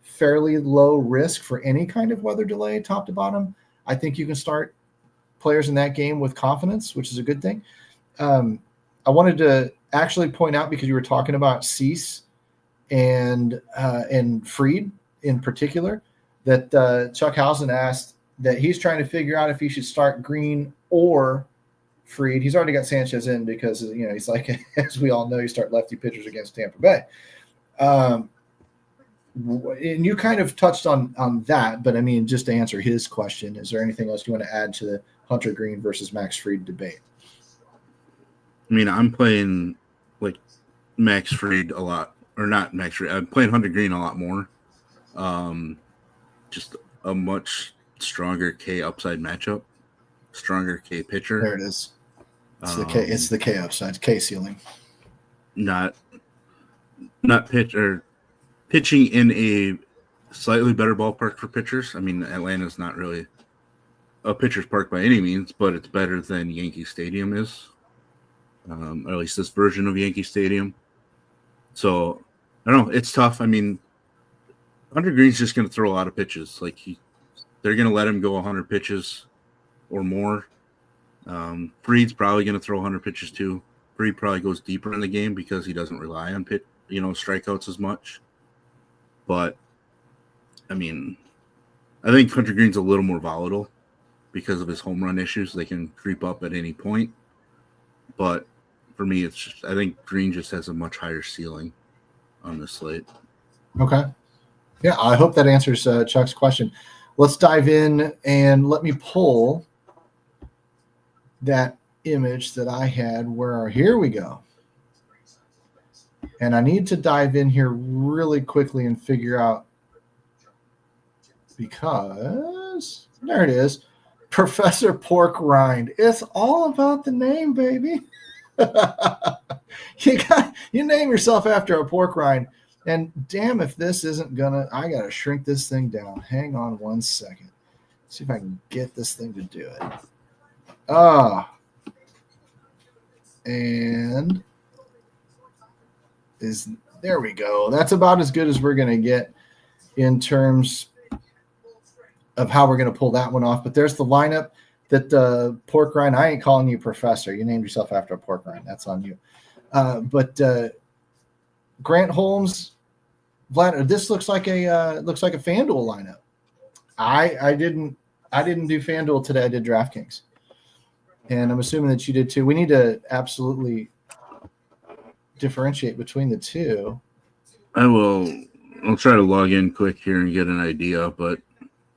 [SPEAKER 1] fairly low risk for any kind of weather delay, top to bottom. I think you can start players in that game with confidence, which is a good thing. I wanted to actually point out, because you were talking about Cease and Fried in particular, that Chuck Housen asked that he's trying to figure out if he should start Green or Fried. He's already got Sanchez in because, he's like, as we all know, you start lefty pitchers against Tampa Bay. And you kind of touched on that, but just to answer his question, is there anything else you want to add to the Hunter Green versus Max Fried debate?
[SPEAKER 3] I'm playing Max Fried a lot, or not Max Fried. I'm playing Hunter Green a lot more. Just a much stronger K upside matchup, stronger K pitcher.
[SPEAKER 1] There it is. It's the K. It's the K upside, K ceiling.
[SPEAKER 3] Not pitching in a slightly better ballpark for pitchers. Atlanta's not really a pitcher's park by any means, but it's better than Yankee Stadium is, or at least this version of Yankee Stadium. So I don't know. It's tough. Hunter Green's just going to throw a lot of pitches. They're going to let him go 100 pitches or more. Fried's probably going to throw 100 pitches too. Fried probably goes deeper in the game because he doesn't rely on strikeouts as much. But I mean, I think Hunter Green's a little more volatile because of his home run issues. They can creep up at any point. But for me, I think Green just has a much higher ceiling on this slate.
[SPEAKER 1] Okay. Yeah, I hope that answers Chuck's question. Let's dive in and let me pull that image that I had here we go. And I need to dive in here really quickly and figure out, because there it is. Professor Pork Rind. It's all about the name, baby. You name yourself after a pork rind. And damn if this isn't I gotta shrink this thing down. Hang on one second. See if I can get this thing to do it. And there we go. That's about as good as we're gonna get in terms of how we're gonna pull that one off. But there's the lineup that pork rind. I ain't calling you professor. You named yourself after a pork rind. That's on you. But Grant Holmes, Vlad, this looks like a FanDuel lineup. I didn't do FanDuel today. I did DraftKings, and I'm assuming that you did too. We need to absolutely differentiate between the two. I'll
[SPEAKER 3] try to log in quick here and get an idea, but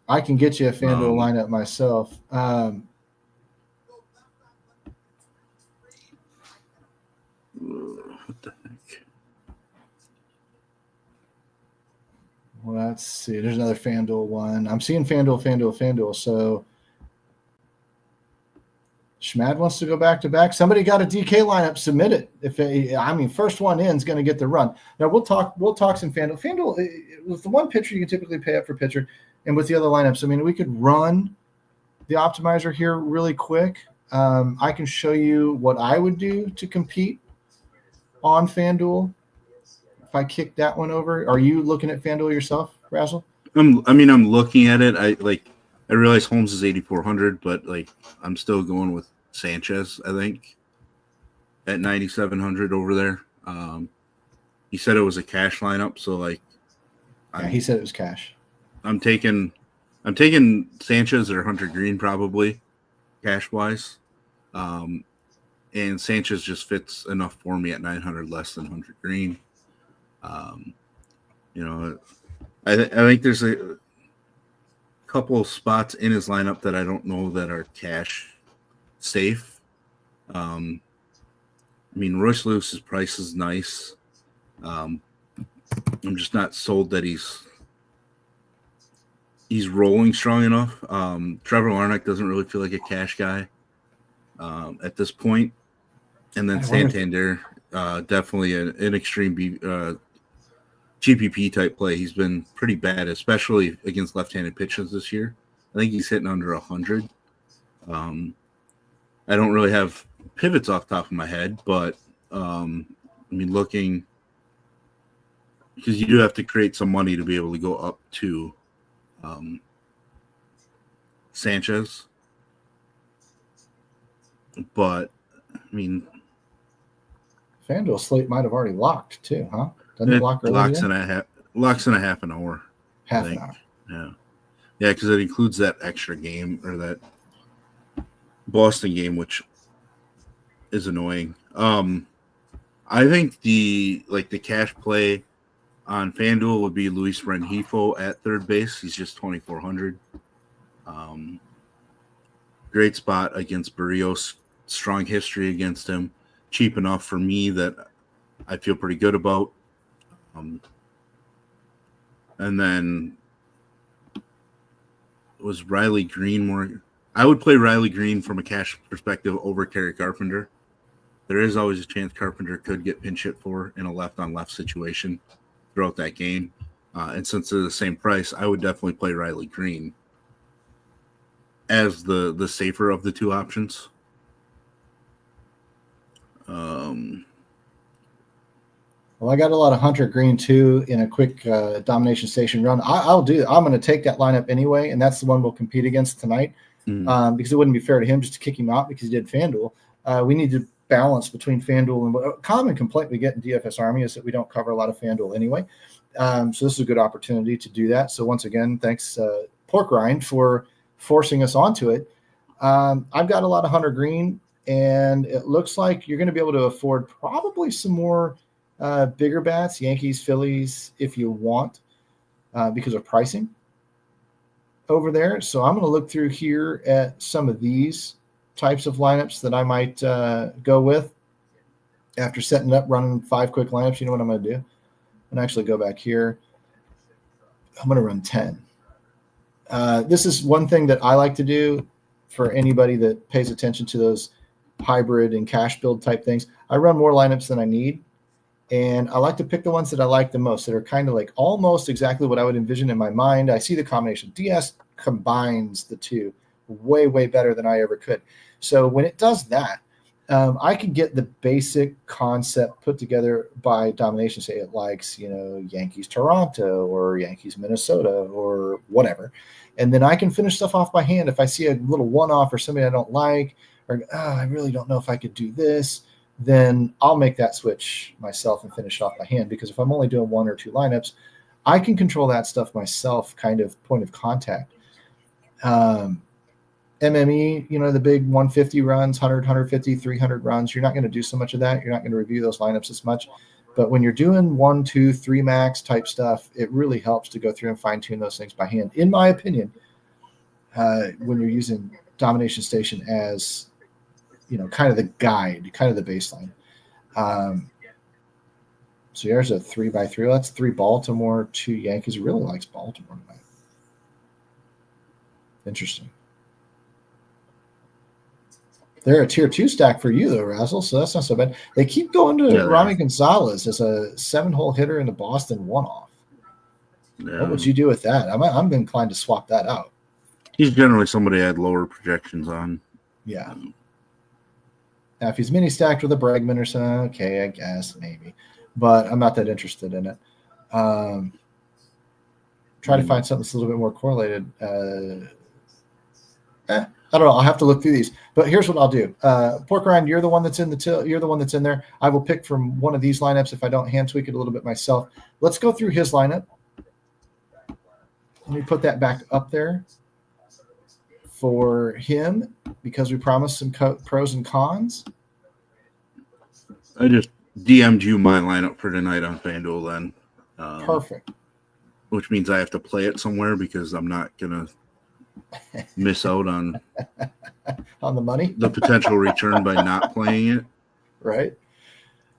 [SPEAKER 1] I can get you a FanDuel lineup myself.
[SPEAKER 3] What the heck?
[SPEAKER 1] Let's see. There's another FanDuel one. I'm seeing FanDuel. So Schmad wants to go back to back. Somebody got a DK lineup. Submit it. First one in is going to get the run. Now we'll talk some FanDuel. FanDuel with the one pitcher you can typically pay up for pitcher, and with the other lineups, we could run the optimizer here really quick. I can show you what I would do to compete on FanDuel. If I kick that one over, are you looking at FanDuel yourself, Razzle?
[SPEAKER 3] I'm looking at it. I realize Holmes is 8,400, but I'm still going with Sanchez. I think at 9,700 over there. He said it was a cash lineup, so
[SPEAKER 1] he said it was cash.
[SPEAKER 3] I'm taking Sanchez or Hunter Green probably cash wise. And Sanchez just fits enough for me at 900 less than Hunter Green. I think there's a couple of spots in his lineup that I don't know that are cash safe. Royce Lewis's price is nice. I'm just not sold that he's rolling strong enough. Trevor Larnach doesn't really feel like a cash guy at this point. And then Santander, definitely an extreme GPP type play. He's been pretty bad, especially against left-handed pitchers this year. I think he's hitting under 100. I don't really have pivots off the top of my head, but looking, because you do have to create some money to be able to go up to Sanchez. But
[SPEAKER 1] FanDuel slate might have already locked too, huh? Doesn't it lock early?
[SPEAKER 3] Locks in a half an hour.
[SPEAKER 1] Half an hour.
[SPEAKER 3] Yeah, because it includes that extra game or that Boston game, which is annoying. I think the cash play on FanDuel would be Luis Rengifo at third base. He's just 2,400. Great spot against Barrios. Strong history against him. Cheap enough for me that I feel pretty good about. And then was Riley Green more? I would play Riley Green from a cash perspective over Terry Carpenter. There is always a chance Carpenter could get pinch hit for in a left-on-left situation throughout that game. And since they're the same price, I would definitely play Riley Green as the safer of the two options.
[SPEAKER 1] Well, I got a lot of Hunter Green too in a quick domination station run. I'm going to take that lineup anyway, and that's the one we'll compete against tonight because it wouldn't be fair to him just to kick him out because he did FanDuel. We need to balance between FanDuel and a common complaint we get in DFS Army is that we don't cover a lot of FanDuel anyway. So this is a good opportunity to do that. So once again, thanks Pork Rind for forcing us onto it. I've got a lot of Hunter Green, and it looks like you're going to be able to afford probably some more bigger bats, Yankees, Phillies, if you want, because of pricing over there. So I'm going to look through here at some of these types of lineups that I might go with after setting up, running 5 quick lineups. You know what I'm going to do? I'm going to actually go back here. I'm going to run 10. This is one thing that I like to do for anybody that pays attention to those hybrid and cash build type things. I run more lineups than I need. And I like to pick the ones that I like the most, that are kind of like almost exactly what I would envision in my mind. I see the combination. DS combines the two way, way better than I ever could. So when it does that, I can get the basic concept put together by domination. Say it likes, Yankees Toronto or Yankees Minnesota or whatever. And then I can finish stuff off by hand. If I see a little one-off or somebody I don't like, or I really don't know if I could do this, then I'll make that switch myself and finish off by hand. Because if I'm only doing 1 or 2 lineups, I can control that stuff myself, kind of point of contact. MME, the big 150 runs, 100, 150, 300 runs, you're not going to do so much of that. You're not going to review those lineups as much. But when you're doing 1, 2, 3 max type stuff, it really helps to go through and fine tune those things by hand. In my opinion, when you're using Domination Station as kind of the guide, kind of the baseline. So here's a 3x3. That's 3 Baltimore, 2 Yankees. He really likes Baltimore tonight. Interesting. They're a tier 2 stack for you, though, Razzle, so that's not so bad. They keep going to Rami Gonzalez as a 7-hole hitter in the Boston one-off. Yeah. What would you do with that? I'm inclined to swap that out.
[SPEAKER 3] He's generally somebody I had lower projections on.
[SPEAKER 1] Yeah. Now, if he's mini stacked with a Bregman or something, okay, I guess maybe. But I'm not that interested in it. Try to find something that's a little bit more correlated. I don't know. I'll have to look through these. But here's what I'll do. Pork Rind, you're the one that's in you're the one that's in there. I will pick from one of these lineups if I don't hand tweak it a little bit myself. Let's go through his lineup. Let me put that back up there for him because we promised some pros and cons.
[SPEAKER 3] I just DM'd you my lineup for tonight on FanDuel then.
[SPEAKER 1] Perfect.
[SPEAKER 3] Which means I have to play it somewhere because I'm not going to miss out on
[SPEAKER 1] the money,
[SPEAKER 3] the potential return by not playing it.
[SPEAKER 1] Right.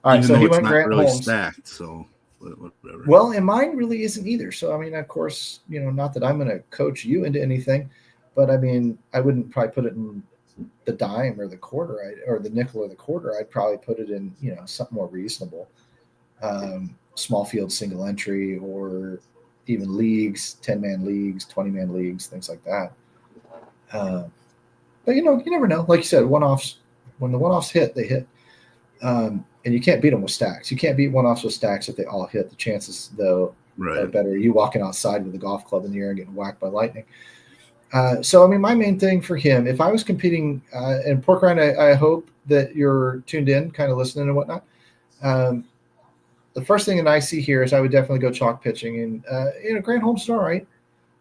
[SPEAKER 1] All right. So he went Grant
[SPEAKER 3] really
[SPEAKER 1] Holmes.
[SPEAKER 3] Stacked, so whatever.
[SPEAKER 1] Well, and mine really isn't either. So, I mean, of course, not that I'm going to coach you into anything, but I mean, I wouldn't probably put it in the dime or the quarter or the nickel or the quarter. I'd probably put it in, something more reasonable. Small field single entry or even leagues, 10-man leagues, 20-man leagues, things like that. But you never know. Like you said, one-offs, when the one-offs hit, they hit. And you can't beat them with stacks. You can't beat one-offs with stacks if they all hit. The chances, though, are better. You walking outside with a golf club in the air and getting whacked by lightning. So, I mean, my main thing for him, if I was competing, and Pork Rind, I hope that you're tuned in, kind of listening and whatnot. The first thing that I see here is I would definitely go chalk pitching. And, Grant Holmes is all right.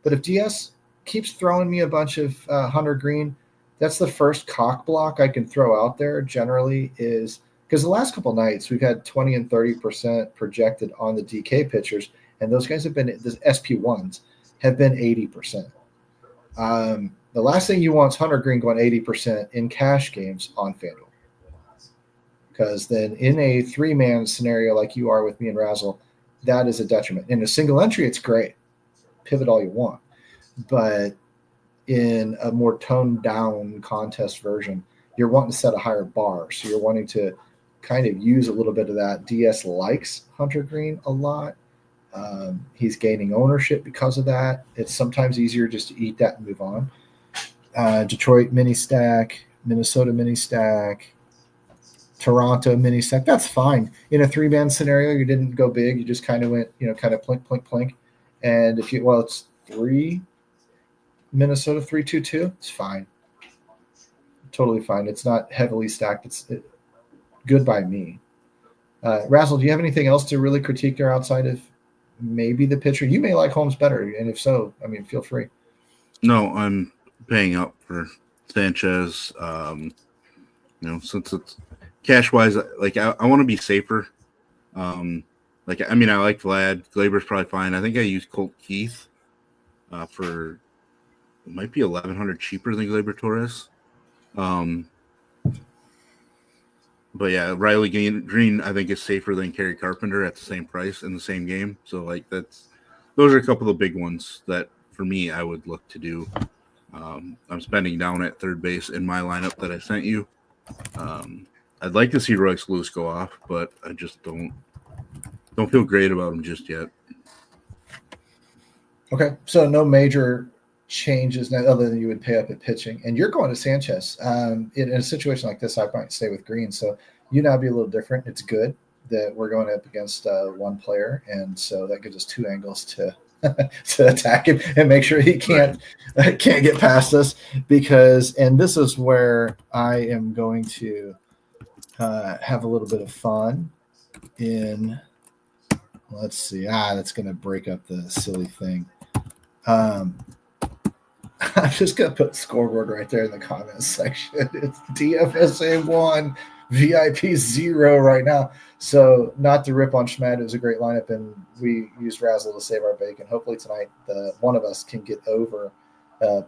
[SPEAKER 1] But if DS keeps throwing me a bunch of Hunter Green, that's the first cock block I can throw out there generally is because the last couple of nights we've had 20 and 30% projected on the DK pitchers. And those guys have been, the SP1s have been 80%. The last thing you want is Hunter Green going 80% in cash games on FanDuel. Because then in a 3-man scenario like you are with me and Razzle, that is a detriment. In a single entry, it's great. Pivot all you want. But in a more toned down contest version, you're wanting to set a higher bar. So you're wanting to kind of use a little bit of that. DS likes Hunter Green a lot. He's gaining ownership because of that. It's sometimes easier just to eat that and move on. Detroit mini stack, Minnesota mini stack. Toronto mini stack. That's fine. In a 3-man scenario, you didn't go big. You just kind of went, kind of plink, plink, plink. And if it's 3 Minnesota 3-2-2, it's fine. Totally fine. It's not heavily stacked. It's good by me. Razzle, do you have anything else to really critique there outside of maybe the pitcher? You may like Holmes better, and if so, feel free.
[SPEAKER 3] No, I'm paying up for Sanchez. Since it's cash wise, like I want to be safer. I like Vlad. Glaber's probably fine. I think I used Colt Keith for it might be $1,100 cheaper than Glaber Torres. But yeah, Riley Green I think is safer than Kerry Carpenter at the same price in the same game. So those are a couple of big ones that for me I would look to do. I'm spending down at third base in my lineup that I sent you. I'd like to see Royce Lewis go off, but I just don't feel great about him just yet.
[SPEAKER 1] Okay, so no major changes now other than you would pay up at pitching, and you're going to Sanchez. In a situation like this, I might stay with Green. So you now be a little different. It's good that we're going up against one player, and so that gives us 2 angles to attack him and make sure he can't get past us. And this is where I am going to have a little bit of fun in. Let's see. That's going to break up the silly thing. I'm just going to put scoreboard right there in the comments section. It's DFSA 1, VIP 0 right now. So not to rip on Schmad, it was a great lineup, and we used Razzle to save our bacon. Hopefully tonight one of us can get over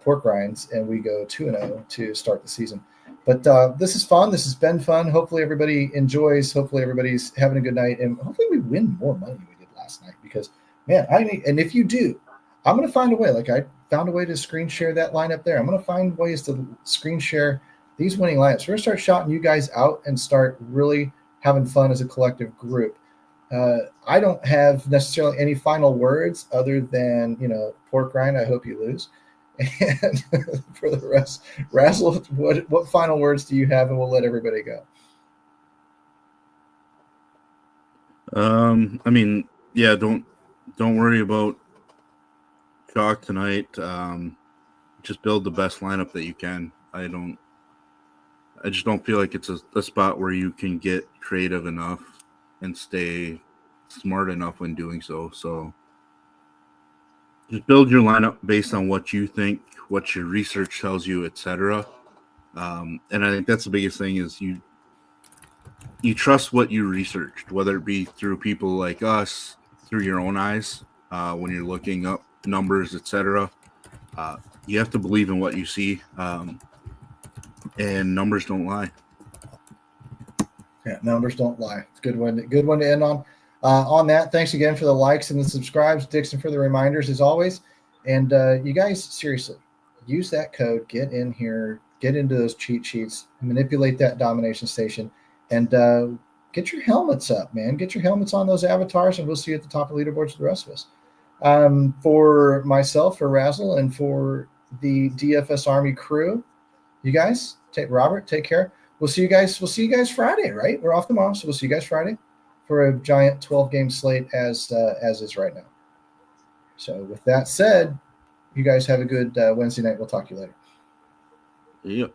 [SPEAKER 1] pork rinds, and we go 2-0 to start the season. But this is fun. This has been fun. Hopefully everybody enjoys. Hopefully everybody's having a good night, and hopefully we win more money than we did last night because, man, and if you do, I'm going to find a way. Like I found a way to screen share that lineup there. I'm going to find ways to screen share these winning lineups. We're going to start shouting you guys out and start really having fun as a collective group. I don't have necessarily any final words other than, pork rind, I hope you lose. And for the rest, Razzle, what final words do you have? And we'll let everybody go.
[SPEAKER 3] Yeah, don't worry about chalk tonight. Just build the best lineup that you can. I just don't feel like it's a spot where you can get creative enough and stay smart enough when doing so. So just build your lineup based on what you think, what your research tells you, etc. And I think that's the biggest thing is you trust what you researched, whether it be through people like us, through your own eyes, when you're looking up numbers, etc. You have to believe in what you see, and numbers don't lie.
[SPEAKER 1] Yeah, numbers don't lie. It's a good one to end on. On that, thanks again for the likes and the subscribes, Dixon, for the reminders as always. And you guys, seriously, use that code. Get in here, get into those cheat sheets, manipulate that domination station, and get your helmets up, man. Get your helmets on those avatars, and we'll see you at the top of the leaderboards for the rest of us. For myself, for Razzle, and for the DFS Army crew, you guys, Robert, take care. We'll see you guys Friday, right? We're off tomorrow, so we'll see you guys Friday for a giant 12-game slate as is right now. So with that said, you guys have a good Wednesday night. We'll talk to you later.
[SPEAKER 3] Yep.